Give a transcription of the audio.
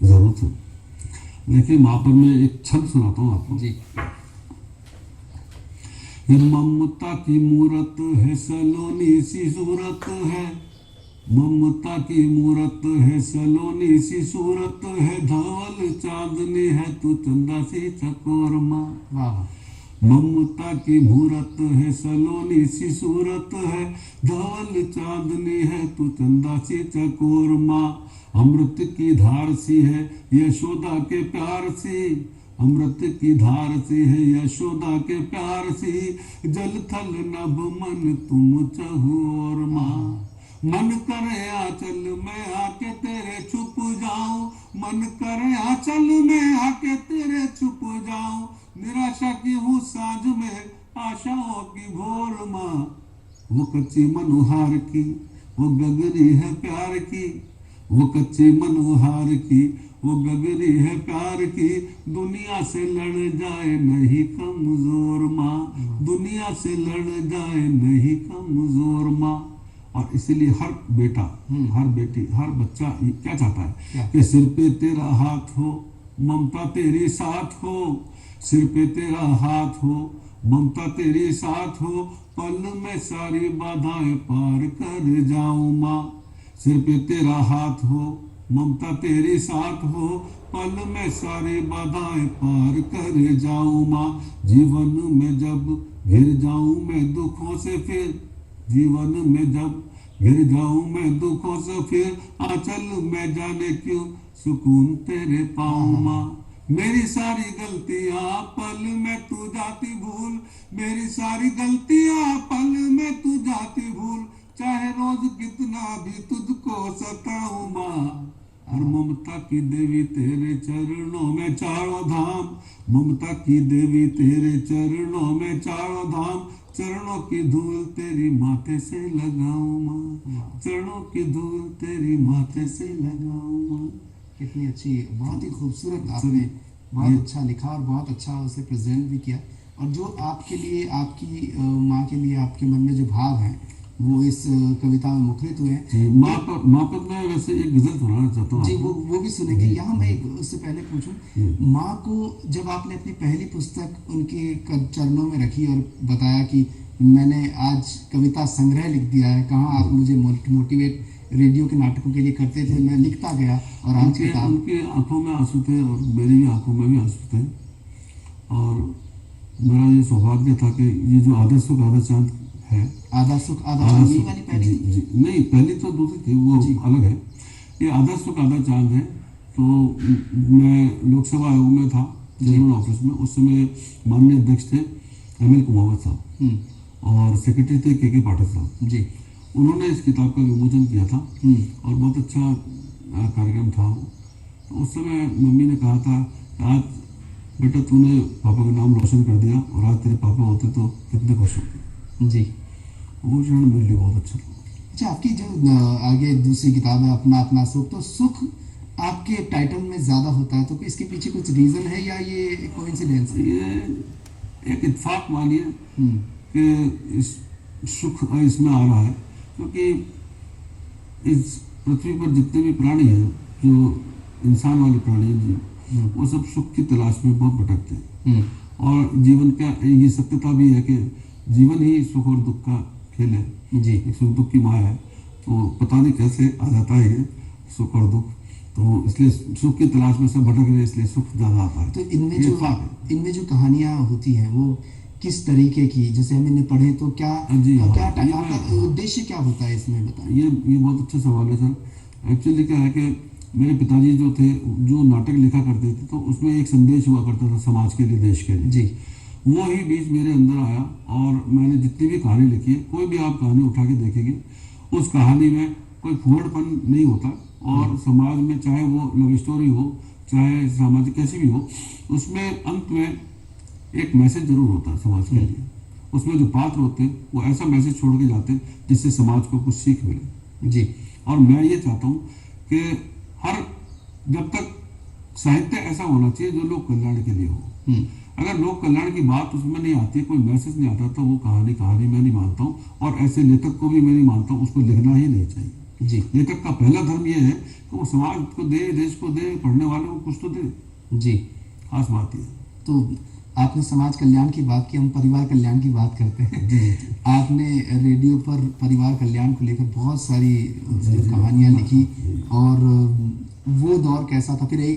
जरूर है। देखिए महापर में एक छंद सुनाता हूँ आपको जी। ये ममता की मूरत है सलोनी सी सूरत है, ममता की मूरत है सलोनी सी सूरत है, धवल चांदनी है तू चंदा सी चकोरमा। वाह। ममता की मूरत है सलोनी सी सूरत है, धवल चांदनी है तू चंदा सी चकोरमा। अमृत की धार सी है यशोदा के प्यार सी, अमृत की धार सी है यशोदा के प्यार सी, जल थल नभ मन तुम चहुओर माँ। मन करे आंचल में आके तेरे छुप जाऊं, मन करे आंचल में आके तेरे छुप जाऊं, निराशा की हूँ सांझ में आशाओं की भोर माँ। वो कच्ची मनोहार की वो गगरी है प्यार की, वो कच्ची मनोहार की वो गगरी है प्यार की, दुनिया से लड़ जाए नहीं कमजोर माँ, दुनिया से लड़ जाए नहीं कमजोर माँ। और इसीलिए हर बेटा, हर बेटी, हर बच्चा क्या चाहता है कि सिर पे तेरा हाथ हो, ममता तेरी साथ हो, सिर पे तेरा हाथ हो, ममता तेरी साथ हो, पल में सारी बाधाएं पार कर जाऊं माँ। सिर पे तेरा हाथ हो, ममता तेरी साथ हो, पल में सारी बाधाएं पार कर जाऊं माँ। जीवन में जब घिर जाऊं मैं दुखों से, फिर जीवन में जब घिर जाऊं मैं दुखों से, फिर आंचल में जाने क्यों सुकून तेरे पाऊं माँ। मेरी सारी गलतियां पल में तू जाती भूल, मेरी सारी गलतियां पल में तू जाती भूल, चाहे रोज कितना भी तुझको सताऊं माँ। और ममता की देवी तेरे चरणों में चारों धाम, ममता की देवी तेरे चरणों में चारों धाम, चरणों की धूल तेरी माथे से लगाऊं माँ, चरणों की धूल तेरी माथे से लगाऊं माँ। कितनी अच्छी, बहुत ही खूबसूरत आपने बहुत अच्छा लिखा और बहुत अच्छा उसे प्रेजेंट भी किया। और जो आपके लिए, आपकी माँ के लिए आपके मन में जो भाव हैं वो इस कविता में मुखरित हुए हैं। माँ पर मैं वैसे एक गजल सुनाना चाहता हूँ जी, वो भी सुनेंगे। यहाँ मैं उससे पहले पूछूं, माँ को जब आपने अपनी पहली पुस्तक उनके चरणों में रखी और बताया कि मैंने आज कविता संग्रह लिख दिया है, कहाँ आप मुझे मोटिवेट रेडियो के नाटकों के लिए करते थे, मैं लिखता गया और आज उनकी आंखों में आंसू थे और मेरी भी आंखों में भी आंसू थे। और मेरा ये सौभाग्य था कि ये जो आधा सुख आधा चांद है, आधा सुख आधा चांद यही वाली पहली जी, जी, नहीं पहली तो दूसरी थी, वो अलग है। ये आधा सुख आधा चांद है। तो मैं लोकसभा आयोग में था, चेयरमैन ऑफिस में, उस समय माननीय अध्यक्ष थे अनिल कुमावत साहब और सेक्रेटरी थे के पाठक साहब जी। उन्होंने इस किताब का विमोचन किया था और बहुत अच्छा कार्यक्रम था वो। तो उस समय मम्मी ने कहा था, आज बेटा तूने पापा का नाम रोशन कर दिया और आज तेरे पापा होते तो कितने खुश होते जी। वो क्षण मेरे लिए बहुत अच्छा था। अच्छा, आपकी जो आगे दूसरी किताब है अपना अपना सुख, तो सुख आपके टाइटल में ज़्यादा होता है, तो इसके पीछे कुछ रीज़न है या ये कोइंसिडेंस है? ये एक इत्तेफाक मानिए कि इस सुख इसमें आ रहा है, क्योंकि इस पृथ्वी पर जितने भी प्राणी हैं, जो इंसान वाले प्राणी हैं, वो सब सुख की तलाश में बहुत भटकते हैं। और जीवन का ये सत्यता भी है कि जीवन ही सुख और दुख का खेल है जी। सुख दुख की माया है, तो पता नहीं कैसे आ जाता है ये सुख और दुख। तो इसलिए सुख की तलाश में सब भटक रहे हैं, इसलिए सुख ज़्यादा आता है। तो इनमें जो कहानियाँ होती हैं वो किस तरीके की, जैसे हमने पढ़े तो क्या आपका उद्देश्य क्या होता है इसमें, बताइए। ये बहुत अच्छा सवाल है सर। एक्चुअली क्या है कि मेरे पिताजी जो थे, जो नाटक लिखा करते थे, तो उसमें एक संदेश हुआ करता था समाज के लिए, देश के लिए जी। वो ही बीच मेरे अंदर आया और मैंने जितनी भी कहानी लिखी है, कोई भी आप कहानी उठा के देखेंगे, उस कहानी में कोई फुहड़पन नहीं होता। और समाज में चाहे वो लव स्टोरी हो, चाहे सामाजिक कैसी भी हो, उसमें अंत में एक मैसेज जरूर होता है समाज के लिए। उसमें जो पात्र होते हैं वो ऐसा मैसेज छोड़ के जाते हैं जिससे समाज को कुछ सीख मिले जी। और मैं ये चाहता हूँ कि जब तक साहित्य ऐसा होना चाहिए जो लोक कल्याण के लिए हो। अगर लोक कल्याण की बात उसमें नहीं आती, कोई मैसेज नहीं आता, तो वो कहानी मैं नहीं मानता हूँ और ऐसे लेखक को भी मैं नहीं मानता हूँ, उसको लिखना ही नहीं चाहिए। जी लेखक का पहला धर्म यह है कि वो समाज को दे, देश को दे, पढ़ने वालों को कुछ तो दे। जी। खास बात ये। तो आपने समाज कल्याण की बात की, हम परिवार कल्याण की बात करते हैं। जी। आपने रेडियो पर परिवार कल्याण को लेकर बहुत सारी कहानियां लिखी, और वो दौर कैसा था, फिर एक